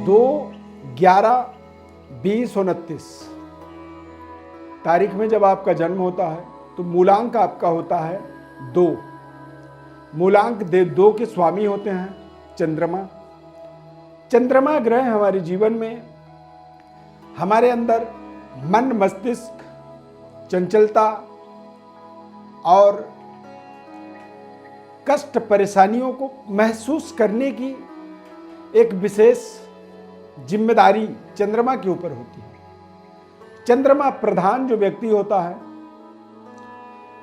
2/11/2029 तारीख में जब आपका जन्म होता है तो मूलांक आपका होता है 2। मूलांक 2 के स्वामी होते हैं चंद्रमा। चंद्रमा ग्रह हमारे जीवन में हमारे अंदर मन, मस्तिष्क, चंचलता और कष्ट, परेशानियों को महसूस करने की एक विशेष जिम्मेदारी चंद्रमा के ऊपर होती है। चंद्रमा प्रधान जो व्यक्ति होता है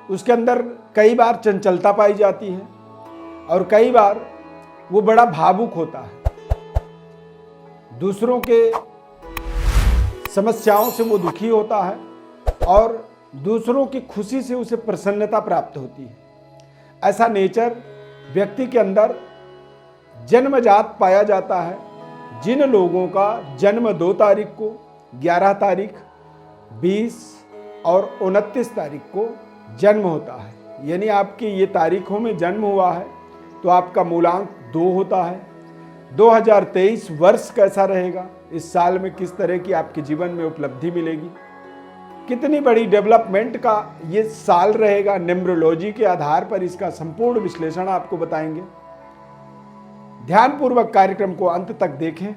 उसके अंदर कई बार चंचलता पाई जाती है और कई बार वो बड़ा भावुक होता है। दूसरों के समस्याओं से वो दुखी होता है और दूसरों की खुशी से उसे प्रसन्नता प्राप्त होती है। ऐसा नेचर व्यक्ति के अंदर जन्मजात पाया जाता है। जिन लोगों का जन्म 2 तारीख को, 11 तारीख, 20 और 29 तारीख को जन्म होता है, यानी आपकी ये तारीखों में जन्म हुआ है तो आपका मूलांक 2 होता है। 2023 वर्ष कैसा रहेगा, इस साल में किस तरह की आपके जीवन में उपलब्धि मिलेगी, कितनी बड़ी डेवलपमेंट का ये साल रहेगा, न्यूमरोलॉजी के आधार पर इसका संपूर्ण विश्लेषण आपको बताएंगे। ध्यानपूर्वक कार्यक्रम को अंत तक देखें।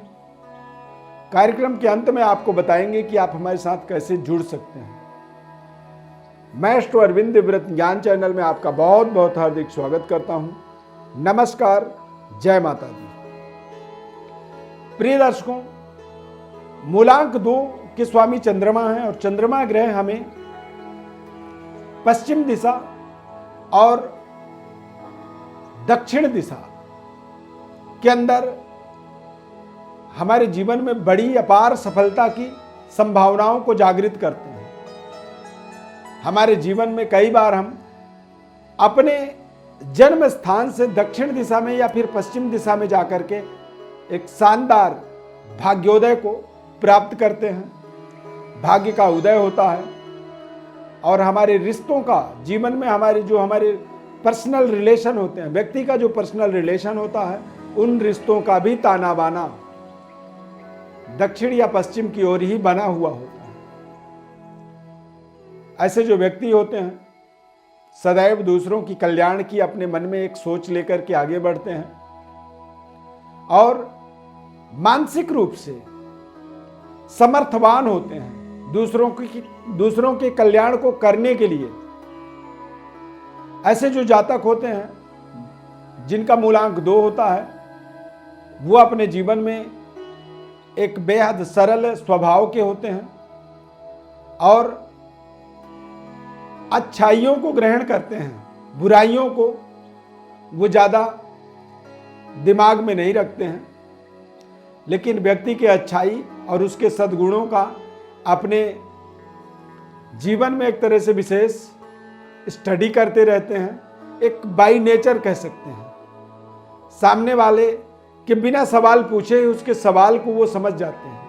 कार्यक्रम के अंत में आपको बताएंगे कि आप हमारे साथ कैसे जुड़ सकते हैं। मैं एस्ट्रो अरविंद व्रत ज्ञान चैनल में आपका बहुत बहुत हार्दिक स्वागत करता हूं। नमस्कार, जय माता दी। प्रिय दर्शकों, मूलांक 2 के स्वामी चंद्रमा हैं और चंद्रमा ग्रह हमें पश्चिम दिशा और दक्षिण दिशा के अंदर हमारे जीवन में बड़ी अपार सफलता की संभावनाओं को जागृत करते हैं। हमारे जीवन में कई बार हम अपने जन्म स्थान से दक्षिण दिशा में या फिर पश्चिम दिशा में जाकर के एक शानदार भाग्योदय को प्राप्त करते हैं। भाग्य का उदय होता है और हमारे रिश्तों का, जीवन में हमारे पर्सनल रिलेशन होते हैं, व्यक्ति का जो पर्सनल रिलेशन होता है, उन रिश्तों का भी ताना बाना दक्षिण या पश्चिम की ओर ही बना हुआ होता है। ऐसे जो व्यक्ति होते हैं सदैव दूसरों की कल्याण की अपने मन में एक सोच लेकर के आगे बढ़ते हैं और मानसिक रूप से समर्थवान होते हैं दूसरों के कल्याण को करने के लिए। ऐसे जो जातक होते हैं जिनका मूलांक 2 होता है, वो अपने जीवन में एक बेहद सरल स्वभाव के होते हैं और अच्छाइयों को ग्रहण करते हैं, बुराइयों को वो ज़्यादा दिमाग में नहीं रखते हैं, लेकिन व्यक्ति के अच्छाई और उसके सद्गुणों का अपने जीवन में एक तरह से विशेष स्टडी करते रहते हैं। एक बाई नेचर कह सकते हैं। सामने वाले के बिना सवाल पूछे ही उसके सवाल को वो समझ जाते हैं।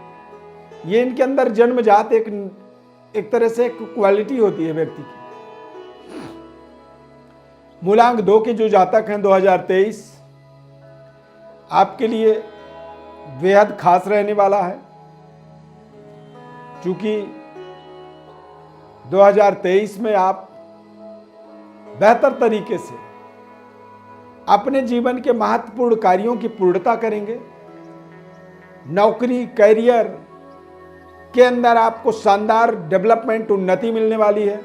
ये इनके अंदर जन्मजात एक तरह से एक क्वालिटी होती है व्यक्ति की। मूलांक 2 के जो जातक हैं, 2023 आपके लिए बेहद खास रहने वाला है, क्योंकि 2023 में आप बेहतर तरीके से अपने जीवन के महत्वपूर्ण कार्यों की पूर्णता करेंगे। नौकरी, करियर के अंदर आपको शानदार डेवलपमेंट, उन्नति मिलने वाली है।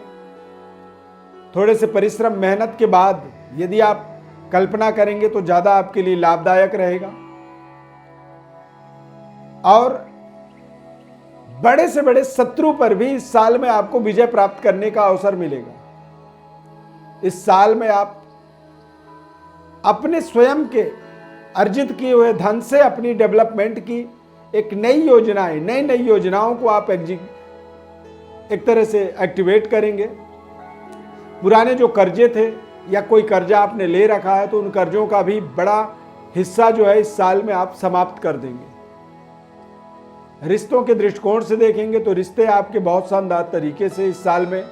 थोड़े से परिश्रम, मेहनत के बाद यदि आप कल्पना करेंगे तो ज़्यादा आपके लिए लाभदायक रहेगा और बड़े से बड़े शत्रु पर भी इस साल में आपको विजय प्राप्त करने का अवसर मिलेगा। इस साल में आप अपने स्वयं के अर्जित किए हुए धन से अपनी डेवलपमेंट की एक नई योजनाओं को आप एक तरह से एक्टिवेट करेंगे। पुराने जो कर्जे थे या कोई कर्जा आपने ले रखा है तो उन कर्जों का भी बड़ा हिस्सा जो है इस साल में आप समाप्त कर देंगे। रिश्तों के दृष्टिकोण से देखेंगे तो रिश्ते आपके बहुत शानदार तरीके से इस साल में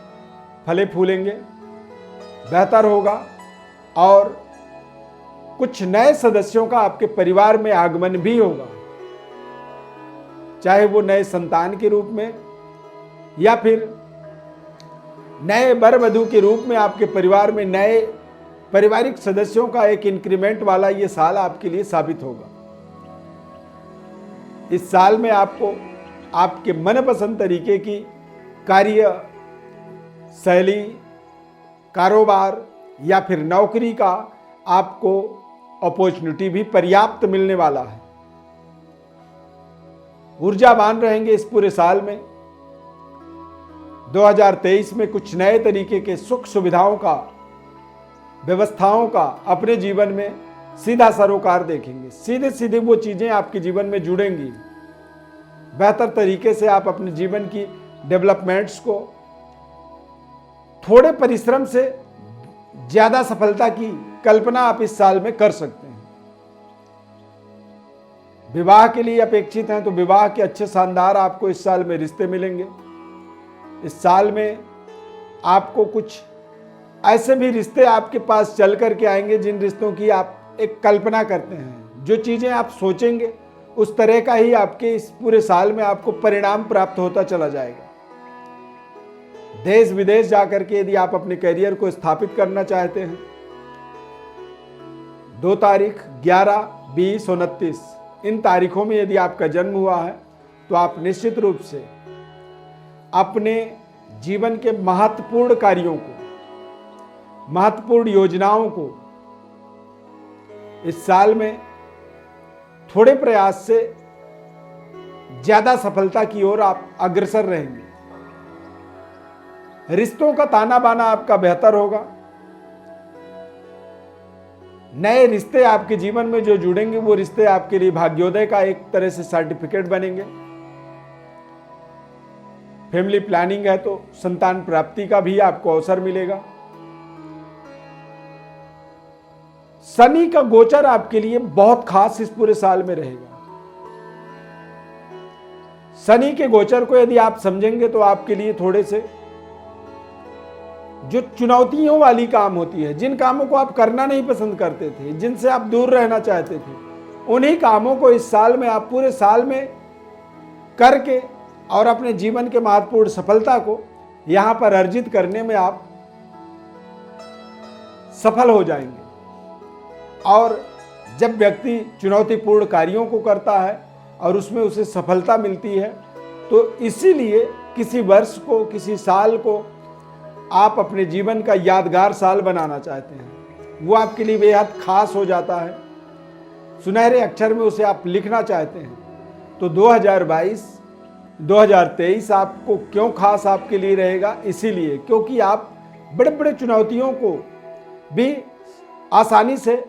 फले फूलेंगे, बेहतर होगा और कुछ नए सदस्यों का आपके परिवार में आगमन भी होगा। चाहे वो नए संतान के रूप में या फिर नए वर वधू के रूप में आपके परिवार में नए पारिवारिक सदस्यों का एक इंक्रीमेंट वाला ये साल आपके लिए साबित होगा। इस साल में आपको आपके मनपसंद तरीके की कार्य शैली, कारोबार या फिर नौकरी का आपको अपॉर्चुनिटी भी पर्याप्त मिलने वाला है। ऊर्जावान रहेंगे इस पूरे साल में। 2023 में कुछ नए तरीके के सुख सुविधाओं का, व्यवस्थाओं का अपने जीवन में सीधा सरोकार देखेंगे। सीधे सीधे वो चीजें आपके जीवन में जुड़ेंगी। बेहतर तरीके से आप अपने जीवन की डेवलपमेंट्स को थोड़े परिश्रम से ज्यादा सफलता की कल्पना आप इस साल में कर सकते हैं। विवाह के लिए अपेक्षित हैं तो विवाह के अच्छे शानदार आपको इस साल में रिश्ते मिलेंगे। इस साल में आपको कुछ ऐसे भी रिश्ते आपके पास चल करके आएंगे जिन रिश्तों की आप एक कल्पना करते हैं। जो चीजें आप सोचेंगे उस तरह का ही आपके इस पूरे साल में आपको परिणाम प्राप्त होता चला जाएगा। देश विदेश जाकर के यदि आप अपने करियर को स्थापित करना चाहते हैं, 2 तारीख, 11, 20, 29 इन तारीखों में यदि आपका जन्म हुआ है तो आप निश्चित रूप से अपने जीवन के महत्वपूर्ण कार्यों को, महत्वपूर्ण योजनाओं को इस साल में थोड़े प्रयास से ज्यादा सफलता की ओर आप अग्रसर रहेंगे। रिश्तों का ताना बाना आपका बेहतर होगा। नए रिश्ते आपके जीवन में जो जुड़ेंगे वो रिश्ते आपके लिए भाग्योदय का एक तरह से सर्टिफिकेट बनेंगे। फैमिली प्लानिंग है तो संतान प्राप्ति का भी आपको अवसर मिलेगा। शनि का गोचर आपके लिए बहुत खास इस पूरे साल में रहेगा। शनि के गोचर को यदि आप समझेंगे तो आपके लिए थोड़े से जो चुनौतियों वाली काम होती है, जिन कामों को आप करना नहीं पसंद करते थे, जिनसे आप दूर रहना चाहते थे, उन्हीं कामों को इस साल में आप पूरे साल में करके और अपने जीवन के महत्वपूर्ण सफलता को यहां पर अर्जित करने में आप सफल हो जाएंगे। और जब व्यक्ति चुनौतीपूर्ण कार्यों को करता है और उसमें उसे सफलता मिलती है तो इसीलिए किसी वर्ष को, किसी साल को आप अपने जीवन का यादगार साल बनाना चाहते हैं। वो आपके लिए बेहद खास हो जाता है। सुनहरे अक्षर में उसे आप लिखना चाहते हैं। तो 2023 आपको क्यों खास आपके लिए रहेगा? इसीलिए क्योंकि आप बड़े बड़े चुनौतियों को भी आसानी से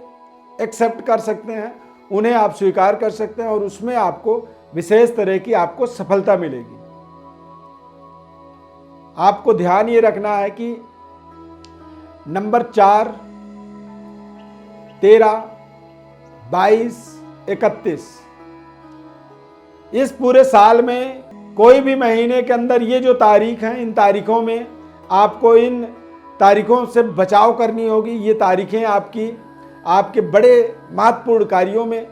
एक्सेप्ट कर सकते हैं, उन्हें आप स्वीकार कर सकते हैं और उसमें आपको विशेष तरह की आपको सफलता मिलेगी। आपको ध्यान ये रखना है कि नंबर 4, 13, 22, 31 इस पूरे साल में कोई भी महीने के अंदर ये जो तारीख हैं, इन तारीखों में आपको इन तारीखों से बचाव करनी होगी। ये तारीखें आपके बड़े महत्वपूर्ण कार्यों में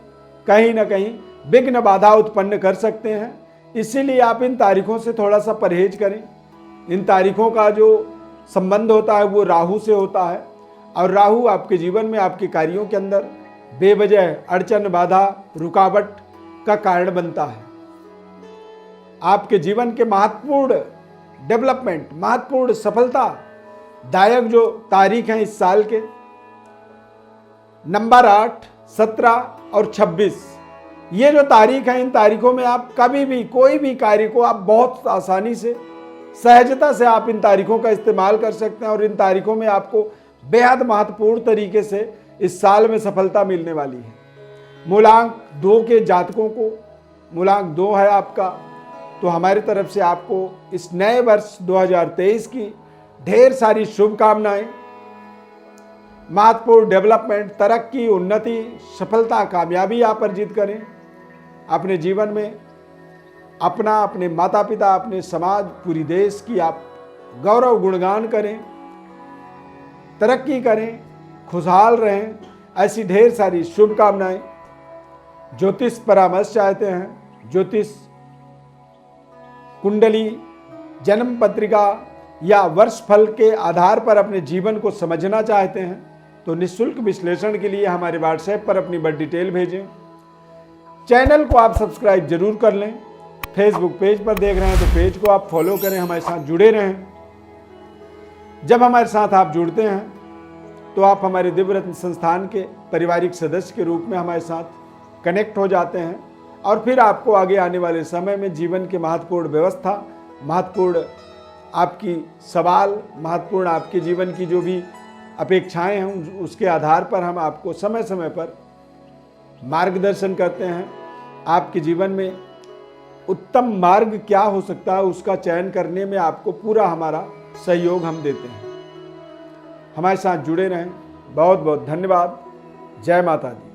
कहीं ना कहीं विघ्न बाधा उत्पन्न कर सकते हैं। इसीलिए आप इन तारीखों से थोड़ा सा परहेज करें। इन तारीखों का जो संबंध होता है वो राहु से होता है और राहु आपके जीवन में, आपके कार्यों के अंदर बेवजह अड़चन, बाधा, रुकावट का कारण बनता है। आपके जीवन के महत्वपूर्ण डेवलपमेंट, महत्वपूर्ण सफलता दायक जो तारीख हैं इस साल के, नंबर 8, 17 और 26 ये जो तारीख है, इन तारीखों में आप कभी भी कोई भी कार्य को आप बहुत आसानी से, सहजता से आप इन तारीखों का इस्तेमाल कर सकते हैं और इन तारीखों में आपको बेहद महत्वपूर्ण तरीके से इस साल में सफलता मिलने वाली है। मूलांक 2 के जातकों को, मूलांक 2 है आपका, तो हमारी तरफ से आपको इस नए वर्ष 2023 की ढेर सारी शुभकामनाएं। महत्वपूर्ण डेवलपमेंट, तरक्की, उन्नति, सफलता, कामयाबी आप अर्जित करें। अपने जीवन में अपना, अपने माता पिता, अपने समाज, पूरी देश की आप गौरव गुणगान करें, तरक्की करें, खुशहाल रहें। ऐसी ढेर सारी शुभकामनाएं। ज्योतिष परामर्श चाहते हैं, ज्योतिष कुंडली, जन्म पत्रिका या वर्ष फल के आधार पर अपने जीवन को समझना चाहते हैं तो निःशुल्क विश्लेषण के लिए हमारे व्हाट्सएप पर अपनी बड़ी डिटेल भेजें। चैनल को आप सब्सक्राइब जरूर कर लें। फेसबुक पेज पर देख रहे हैं तो पेज को आप फॉलो करें, हमारे साथ जुड़े रहें। जब हमारे साथ आप जुड़ते हैं तो आप हमारे दिव्य रत्न संस्थान के पारिवारिक सदस्य के रूप में हमारे साथ कनेक्ट हो जाते हैं और फिर आपको आगे आने वाले समय में जीवन के महत्वपूर्ण व्यवस्था, महत्वपूर्ण आपकी सवाल, महत्वपूर्ण आपके जीवन की जो भी अपेक्षाएं हैं उसके आधार पर हम आपको समय समय पर मार्गदर्शन करते हैं। आपके जीवन में उत्तम मार्ग क्या हो सकता है उसका चयन करने में आपको पूरा हमारा सहयोग हम देते हैं। हमारे साथ जुड़े रहें। बहुत बहुत धन्यवाद। जय माता दी।